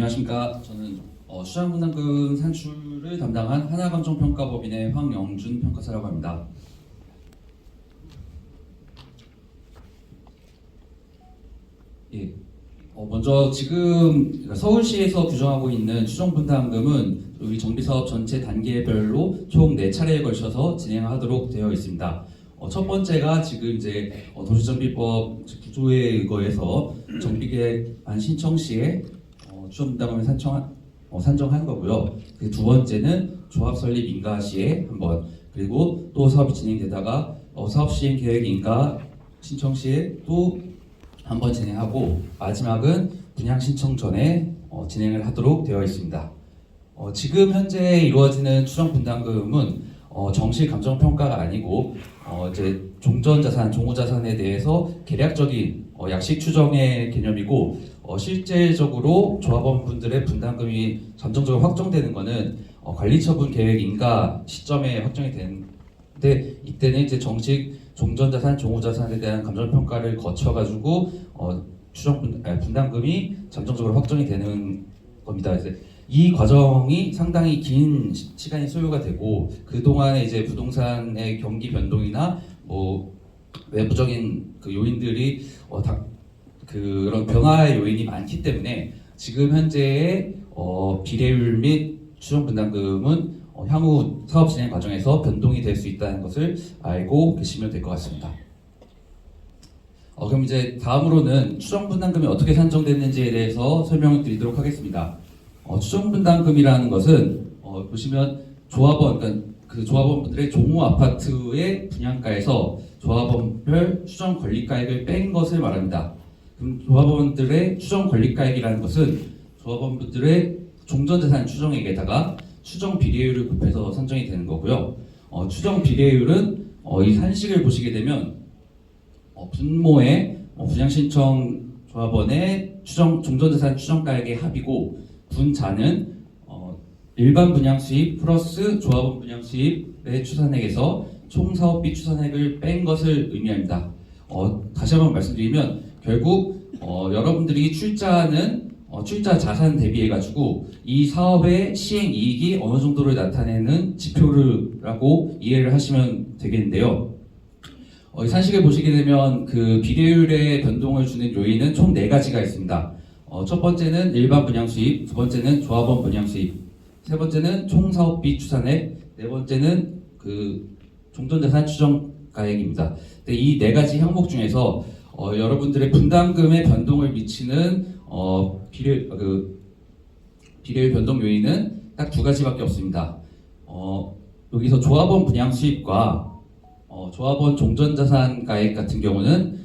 안녕하십니까. 저는 수량분담금 산출을 담당한 하나감정평가법인의 황영준 평가사라고 합니다. 예, 먼저 지금 서울시에서 규정하고 있는 추정분담금은 우리 정비사업 전체 단계별로 총 4차례에 걸쳐서 진행하도록 되어 있습니다. 첫 번째가 지금 이제 도시정비법 구조에 의거해서 정비계획안 신청 시에 추정분담금을 산정한 거고요. 그 두 번째는 조합 설립 인가 시에 한 번, 그리고 또 사업이 진행되다가 사업 시행 계획 인가 신청 시에 또 한 번 진행하고, 마지막은 분양 신청 전에 진행을 하도록 되어 있습니다. 지금 현재 이루어지는 추정 분담금은 정실 감정 평가가 아니고 이제 종전자산, 종후자산에 대해서 계략적인 약식 추정의 개념이고, 실제적으로 조합원분들의 분담금이 잠정적으로 확정되는 것은 관리처분 계획 인가 시점에 확정이 되는데, 이때는 이제 정식 종전자산, 종후자산에 대한 감정평가를 거쳐가지고 분담금이 잠정적으로 확정이 되는 겁니다. 이제 이 과정이 상당히 긴 시간이 소요가 되고, 그동안에 이제 부동산의 경기 변동이나 외부적인 그 요인들이 그런 변화의 요인이 많기 때문에 지금 현재의 비례율 및 추정 분담금은 향후 사업 진행 과정에서 변동이 될 수 있다는 것을 알고 계시면 될 것 같습니다. 그럼 이제 다음으로는 추정 분담금이 어떻게 산정됐는지에 대해서 설명을 드리도록 하겠습니다. 추정 분담금이라는 것은 보시면 그러니까 그 조합원분들의 종호 아파트의 분양가에서 조합원별 추정 권리가액을 뺀 것을 말합니다. 그럼 조합원들의 추정 권리가액이라는 것은 조합원분들의 종전자산 추정액에다가 추정 비례율을 곱해서 산정이 되는 거고요. 추정 비례율은 이 산식을 보시게 되면 분모의 분양신청 조합원의 종전자산 추정가액의 합이고, 분자는 일반 분양 수입 플러스 조합원 분양 수입의 추산액에서 총 사업비 추산액을 뺀 것을 의미합니다. 다시 한번 말씀드리면 결국 여러분들이 출자하는 출자 자산 대비해가지고 이 사업의 시행 이익이 어느 정도를 나타내는 지표라고 이해를 하시면 되겠는데요. 이 산식을 보시게 되면 그 비례율의 변동을 주는 요인은 총 4가지가 있습니다. 첫 번째는 일반 분양 수입, 두 번째는 조합원 분양 수입, 세 번째는 총 사업비 추산액, 네 번째는 그 종전자산 추정가액입니다. 이 4가지 항목 중에서 여러분들의 분담금에 변동을 미치는 비례율 변동 요인은 딱 2가지밖에 없습니다. 여기서 조합원 분양 수입과 조합원 종전자산 가액 같은 경우는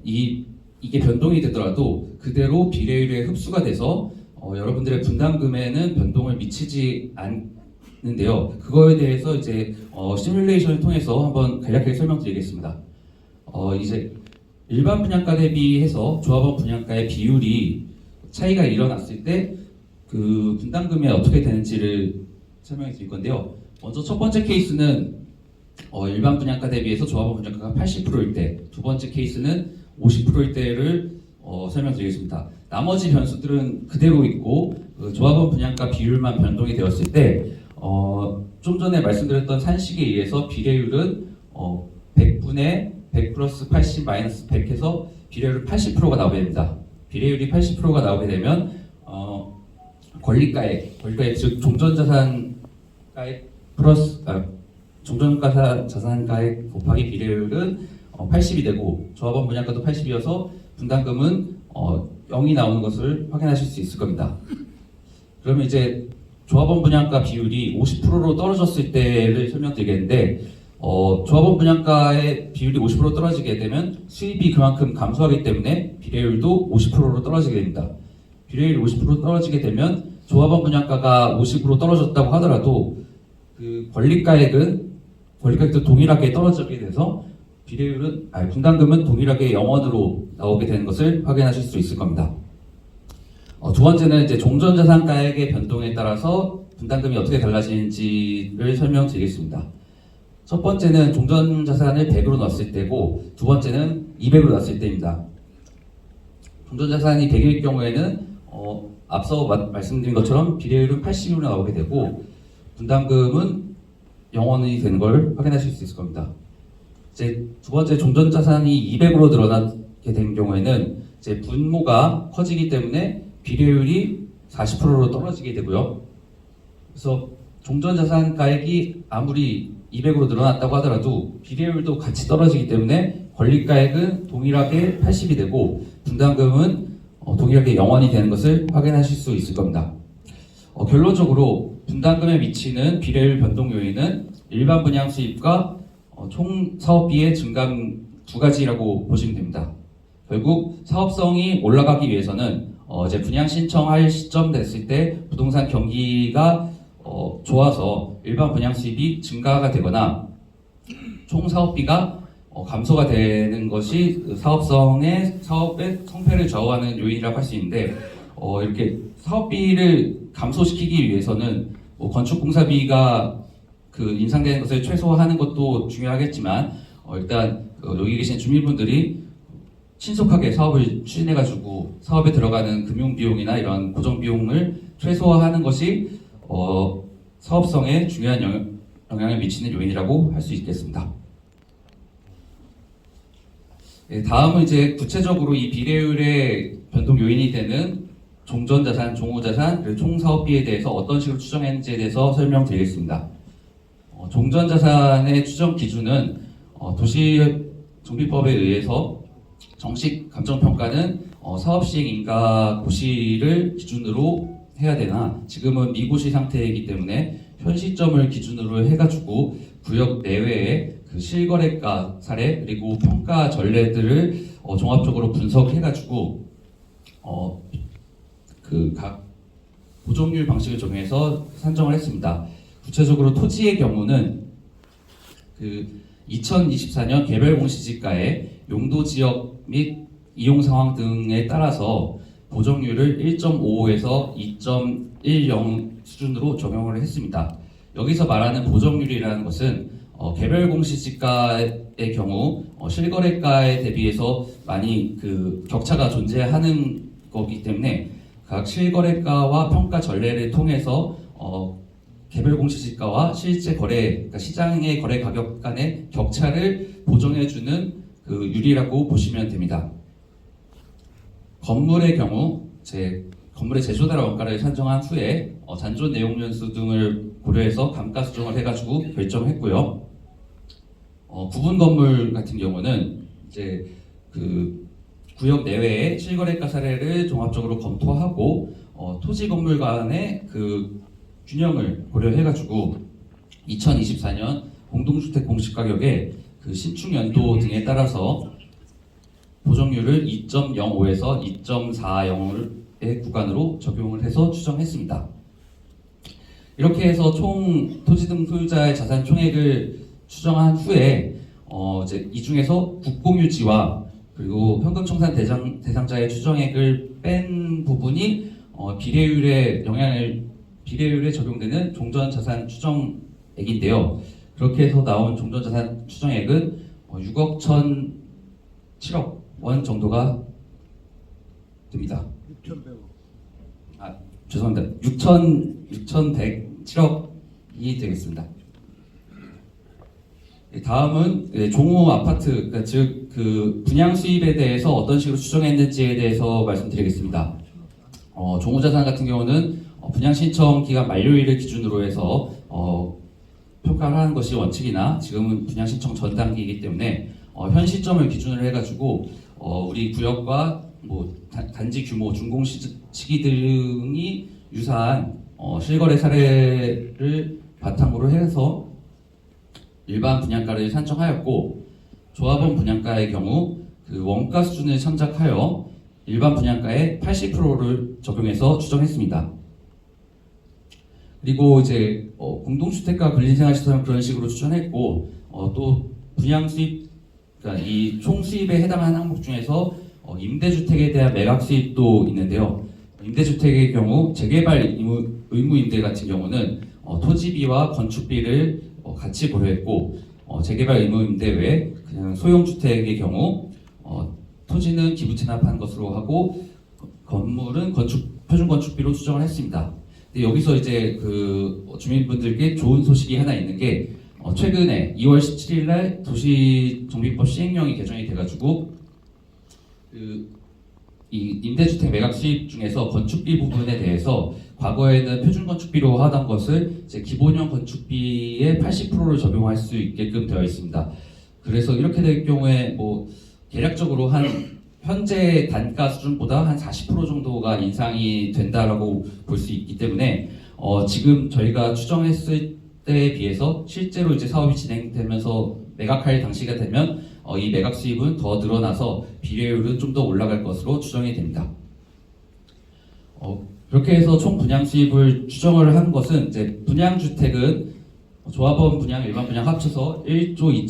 이게 변동이 되더라도 그대로 비례율에 흡수가 돼서 여러분들의 분담금에는 변동을 미치지 않는데요. 그거에 대해서 이제 시뮬레이션을 통해서 한번 간략하게 설명드리겠습니다. 이제 일반 분양가 대비해서 조합원 분양가의 비율이 차이가 일어났을 때 그 분담금이 어떻게 되는지를 설명해 드릴 건데요. 먼저 첫 번째 케이스는 일반 분양가 대비해서 조합원 분양가가 80%일 때, 두 번째 케이스는 50%일 때를 설명드리겠습니다. 나머지 변수들은 그대로 있고 조합원 분양가 비율만 변동이 되었을 때 좀 전에 말씀드렸던 산식에 의해서 비례율은 100분의 100 플러스 80 마이너스 100 해서 비례율 80%가 나오게 됩니다. 비례율이 80%가 나오게 되면 권리가액 즉 종전자산가액 플러스 종전자산가액 곱하기 비례율은 80이 되고, 조합원 분양가도 80이어서 분담금은 0이 나오는 것을 확인하실 수 있을 겁니다. 그러면 이제 조합원 분양가 비율이 50%로 떨어졌을 때를 설명드리겠는데, 조합원 분양가의 비율이 50% 떨어지게 되면 수입이 그만큼 감소하기 때문에 비례율도 50%로 떨어지게 됩니다. 비례율이 50% 떨어지게 되면 조합원 분양가가 50% 떨어졌다고 하더라도 그 권리가액도 동일하게 떨어지게 돼서 분담금은 동일하게 0원으로 나오게 되는 것을 확인하실 수 있을 겁니다. 두 번째는 이제 종전자산가액의 변동에 따라서 분담금이 어떻게 달라지는지를 설명드리겠습니다. 첫 번째는 종전자산을 100으로 넣었을 때고, 두 번째는 200으로 넣었을 때입니다. 종전자산이 100일 경우에는 앞서 말씀드린 것처럼 비례율은 80으로 나오게 되고 분담금은 0원이 되는 걸 확인하실 수 있을 겁니다. 이제 두 번째 종전자산이 200으로 늘어나게 된 경우에는 이제 분모가 커지기 때문에 비례율이 40%로 떨어지게 되고요. 그래서 종전자산가액이 아무리 200으로 늘어났다고 하더라도 비례율도 같이 떨어지기 때문에 권리가액은 동일하게 80이 되고 분담금은 동일하게 0원이 되는 것을 확인하실 수 있을 겁니다. 결론적으로 분담금에 미치는 비례율 변동 요인은 일반 분양 수입과 총 사업비의 증감 두 가지라고 보시면 됩니다. 결국 사업성이 올라가기 위해서는 이제 분양 신청할 시점 됐을 때 부동산 경기가 좋아서 일반 분양 수입이 증가가 되거나 총 사업비가 감소가 되는 것이 사업의 성패를 좌우하는 요인이라고 할 수 있는데 이렇게 사업비를 감소시키기 위해서는 건축공사비가 인상되는 것을 최소화하는 것도 중요하겠지만 일단 여기 계신 주민분들이 신속하게 사업을 추진해가지고 사업에 들어가는 금융비용이나 이런 고정비용을 최소화하는 것이 사업성에 중요한 영향을 미치는 요인이라고 할 수 있겠습니다. 네, 다음은 이제 구체적으로 이 비례율의 변동 요인이 되는 종전자산, 종후자산, 그리고 총사업비에 대해서 어떤 식으로 추정했는지에 대해서 설명드리겠습니다. 종전자산의 추정 기준은 도시정비법에 의해서 정식 감정평가는 사업시행 인가 고시를 기준으로 해야 되나 지금은 미고시 상태이기 때문에 현 시점을 기준으로 해가지고 구역 내외의 실거래가 사례 그리고 평가 전례들을 종합적으로 분석해가지고 각 보정률 방식을 적용해서 산정을 했습니다. 구체적으로 토지의 경우는 2024년 개별 공시지가의 용도 지역 및 이용 상황 등에 따라서 보정률을 1.55에서 2.10 수준으로 적용을 했습니다. 여기서 말하는 보정률이라는 것은 개별 공시지가의 경우 실거래가에 대비해서 많이 격차가 존재하는 거기 때문에 각 실거래가와 평가 전례를 통해서 개별 공시지가와 실제 거래, 그러니까 시장의 거래 가격 간의 격차를 보정해주는 율이라고 보시면 됩니다. 건물의 경우 건물의 제조달 원가를 산정한 후에 잔존 내용 연수 등을 고려해서 감가 수정을 해가지고 결정했고요. 구분 건물 같은 경우는 이제 구역 내외의 실거래가 사례를 종합적으로 검토하고 토지 건물 간의 균형을 고려해가지고 2024년 공동주택 공시가격의 신축 연도 등에 따라서 보정률을 2.05에서 2.40의 구간으로 적용을 해서 추정했습니다. 이렇게 해서 총 토지 등 소유자의 자산 총액을 추정한 후에 이제 이 중에서 국공유지와 그리고 현금청산 대상자의 추정액을 뺀 부분이 비례율에 적용되는 종전자산 추정액인데요. 그렇게 해서 나온 종전자산 추정액은 6억 1,007억 원 정도가 됩니다. 6,100억. 죄송합니다. 6,107억이 되겠습니다. 다음은 종호 아파트, 그러니까 즉 분양 수입에 대해서 어떤 식으로 추정했는지에 대해서 말씀드리겠습니다. 종호자산 같은 경우는 분양 신청 기간 만료일을 기준으로 해서 평가를 하는 것이 원칙이나 지금은 분양 신청 전 단계이기 때문에 현 시점을 기준으로 해가지고 우리 구역과 단지 규모, 준공 시기 등이 유사한 실거래 사례를 바탕으로 해서 일반 분양가를 산정하였고 조합원 분양가의 경우 원가 수준을 참작하여 일반 분양가의 80%를 적용해서 추정했습니다. 그리고 이제 공동주택과 근린생활시설은 그런 식으로 추정했고 또 분양 수입, 그러니까 이 총 수입에 해당하는 항목 중에서 임대주택에 대한 매각 수입도 있는데요. 임대주택의 경우 재개발 의무 임대 같은 경우는 토지비와 건축비를 같이 고려했고 재개발 의무 임대 외에 그냥 소형주택의 경우 토지는 기부 체납한 것으로 하고 건물은 건축 표준 건축비로 추정을 했습니다. 근데 여기서 이제 주민분들께 좋은 소식이 하나 있는 게 최근에 2월 17일 날 도시정비법 시행령이 개정이 돼가지고 이 임대주택 매각 수입 중에서 건축비 부분에 대해서 과거에는 표준 건축비로 하던 것을 이제 기본형 건축비의 80%를 적용할 수 있게끔 되어 있습니다. 그래서 이렇게 될 경우에 뭐 대략적으로 한 현재 단가 수준보다 한 40% 정도가 인상이 된다라고 볼 수 있기 때문에 지금 저희가 추정했을 때에 비해서 실제로 이제 사업이 진행되면서 매각할 당시가 되면 이 매각 수입은 더 늘어나서 비례율은 좀 더 올라갈 것으로 추정이 됩니다. 그렇게 해서 총 분양 수입을 추정을 한 것은 이제 분양주택은 조합원 분양, 일반 분양 합쳐서 1조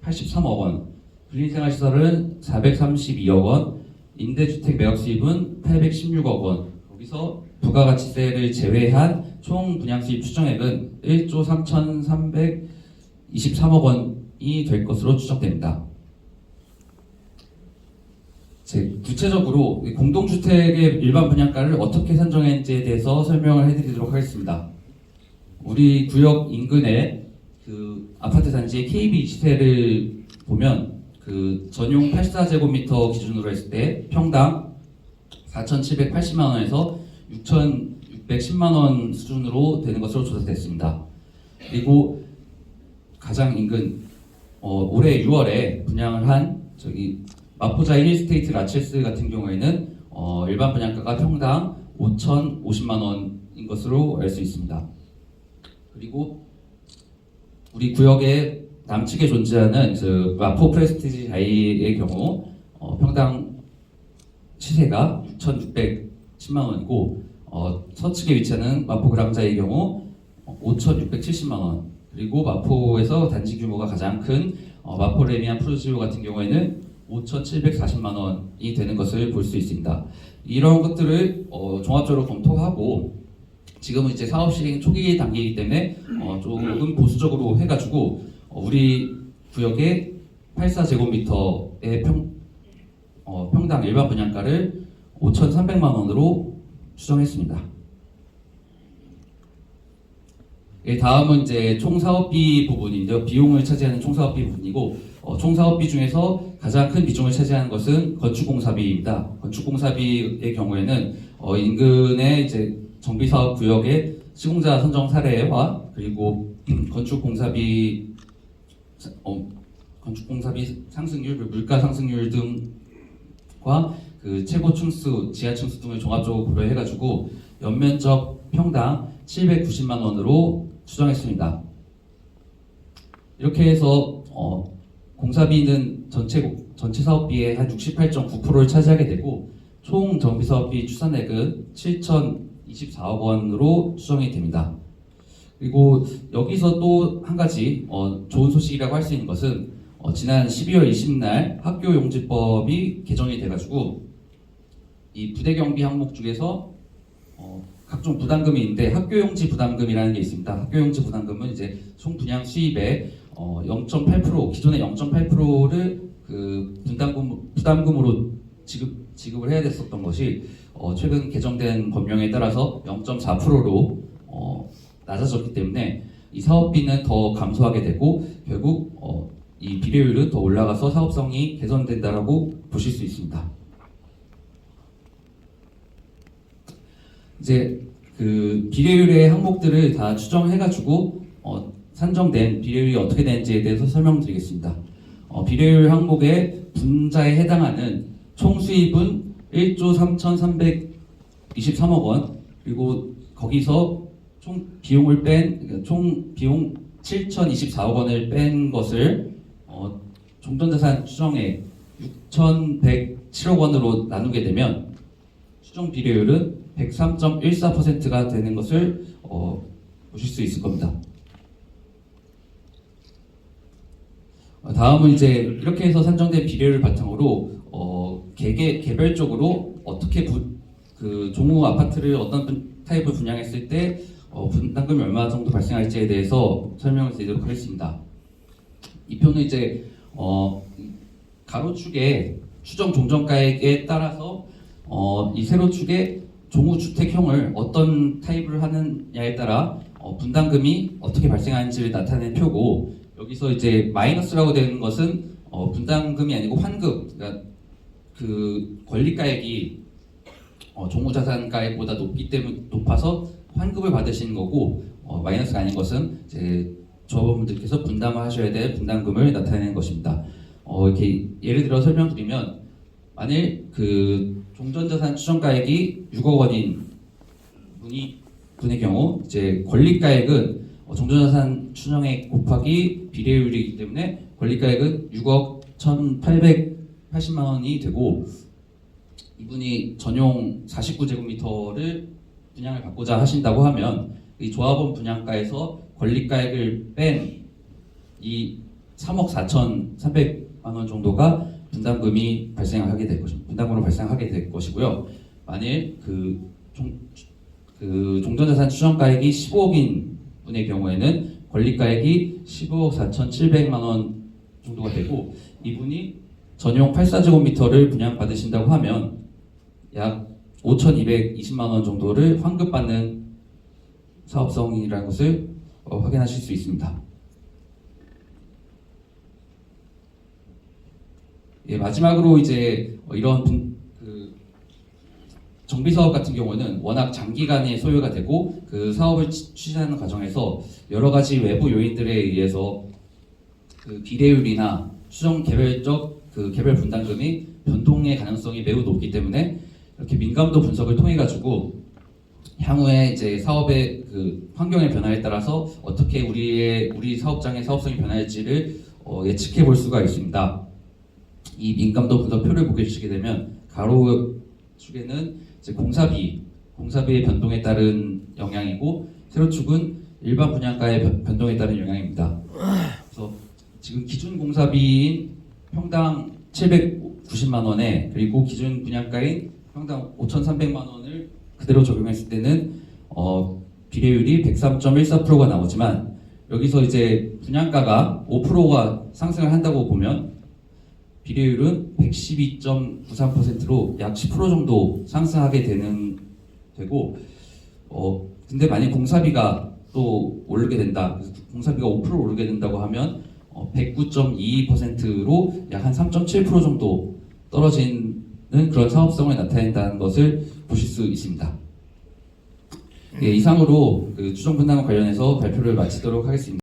2,083억 원, 근린생활시설은 432억 원, 임대주택 매각 수입은 816억 원. 여기서 부가가치세를 제외한 총 분양 수입 추정액은 1조 3,323억 원이 될 것으로 추정됩니다. 구체적으로 공동주택의 일반 분양가를 어떻게 산정했는지에 대해서 설명을 해드리도록 하겠습니다. 우리 구역 인근에 아파트 단지의 KB 시세를 보면 전용 84제곱미터 기준으로 했을 때 평당 4,780만 원에서 6,610만 원 수준으로 되는 것으로 조사됐습니다. 그리고 가장 인근 올해 6월에 분양을 한 마포자이 힐스테이트 라첼스 같은 경우에는 일반 분양가가 평당 5,050만 원인 것으로 알 수 있습니다. 그리고 우리 구역의 남측에 존재하는 마포 프레스티지 하이의 경우 평당 시세가 6,610만 원이고 서측에 위치하는 마포 그랑자의 경우 5,670만 원, 그리고 마포에서 단지 규모가 가장 큰 마포 레미안 프루지오 같은 경우에는 5,740만 원이 되는 것을 볼 수 있습니다. 이런 것들을 종합적으로 검토하고 지금은 이제 사업 시행 초기 단계이기 때문에 조금 보수적으로 해가지고 우리 구역의 84제곱미터의 평당 일반 분양가를 5,300만 원으로 추정했습니다. 다음은 이제 총사업비 부분인데요. 비용을 차지하는 총사업비 부분이고 총사업비 중에서 가장 큰 비중을 차지하는 것은 건축공사비입니다. 건축공사비의 경우에는 인근의 이제 정비사업 구역의 시공자 선정 사례와 그리고 건축공사비 상승률, 물가 상승률 등과 최고 층수, 지하 층수 등을 종합적으로 고려해가지고 연면적 평당 790만 원으로 추정했습니다. 이렇게 해서 공사비는 전체 사업비의 한 68.9%를 차지하게 되고 총 정비사업비 추산액은 7,024억 원으로 추정이 됩니다. 그리고 여기서 또 한 가지 좋은 소식이라고 할 수 있는 것은 지난 12월 20일 학교용지법이 개정이 돼가지고 이 부대경비 항목 중에서 각종 부담금이 있는데 학교용지 부담금이라는 게 있습니다. 학교용지 부담금은 이제 총 분양 수입의 0.8% 기존의 0.8%를 부담금으로 지급을 해야 됐었던 것이 최근 개정된 법령에 따라서 0.4%로 낮아졌기 때문에 이 사업비는 더 감소하게 되고 결국 이 비례율은 더 올라가서 사업성이 개선된다라고 보실 수 있습니다. 이제 비례율의 항목들을 다 추정해가지고 산정된 비례율이 어떻게 되는지에 대해서 설명드리겠습니다. 비례율 항목의 분자에 해당하는 총 수입은 1조 3,323억 원, 그리고 거기서 총 비용을 총 비용 7,024억 원을 뺀 것을 종전자산 추정액 6,107억 원으로 나누게 되면 추정 비례율은 103.14%가 되는 것을 보실 수 있을 겁니다. 다음은 이제 이렇게 해서 산정된 비례율 바탕으로 개별적으로 어떻게 종우 아파트를 어떤 타입을 분양했을 때 분담금이 얼마 정도 발생할지에 대해서 설명을 드리도록 하겠습니다. 이 표는 이제 가로축의 추정 종전가액에 따라서 이 세로축의 종우주택형을 어떤 타입을 하느냐에 따라 분담금이 어떻게 발생하는지를 나타낸 표고, 여기서 이제 마이너스라고 되는 것은 분담금이 아니고 환급, 그러니까 그 권리가액이 종우자산가액보다 높아서 환급을 받으시는 거고, 마이너스가 아닌 것은 이제 조합원분들께서 분담을 하셔야 될 분담금을 나타내는 것입니다. 이렇게 예를 들어 설명드리면, 만일 그 종전자산 추정가액이 6억 원인 분의 경우, 이제 권리가액은 종전자산 추정액 곱하기 비례율이기 때문에 권리가액은 6억 1,880만 원이 되고, 이분이 전용 49제곱미터를 분양을 받고자 하신다고 하면 이 조합원 분양가에서 권리가액을 뺀 이 3억 4,300만 원 정도가 분담금이 발생하게 될 것입니다. 분담금으로 발생하게 될 것이고요. 만일 그 종전자산 추정가액이 15억인 분의 경우에는 권리가액이 15억 4,700만 원 정도가 되고, 이분이 전용 84제곱미터를 분양받으신다고 하면 약 5,220만 원 정도를 환급받는 사업성이라는 것을 확인하실 수 있습니다. 예, 마지막으로 이제 이런 정비 사업 같은 경우는 워낙 장기간의 소요가 되고, 그 사업을 추진하는 과정에서 여러 가지 외부 요인들에 의해서 그 비례율이나 추정 개별적 그 개별 분담금이 변동의 가능성이 매우 높기 때문에 이렇게 민감도 분석을 통해 가지고 향후에 이제 사업의 그 환경의 변화에 따라서 어떻게 우리 사업장의 사업성이 변할지를 예측해 볼 수가 있습니다. 이 민감도 분석표를 보시게 되면 가로 축에는 이제 공사비의 변동에 따른 영향이고, 세로축은 일반 분양가의 변동에 따른 영향입니다. 그래서 지금 기준 공사비인 평당 790만 원에, 그리고 기준 분양가인 평당 5,300만 원을 그대로 적용했을 때는 비례율이 103.14%가 나오지만, 여기서 이제 분양가가 5%가 상승을 한다고 보면 비례율은 112.93%로 약 10% 정도 상승하게 되고, 근데 만약 공사비가 또 오르게 된다, 공사비가 5% 오르게 된다고 하면 109.22%로 약 한 3.7% 정도 떨어지는 그런 사업성을 나타낸다는 것을 보실 수 있습니다. 예, 이상으로 그 추정 분담과 관련해서 발표를 마치도록 하겠습니다.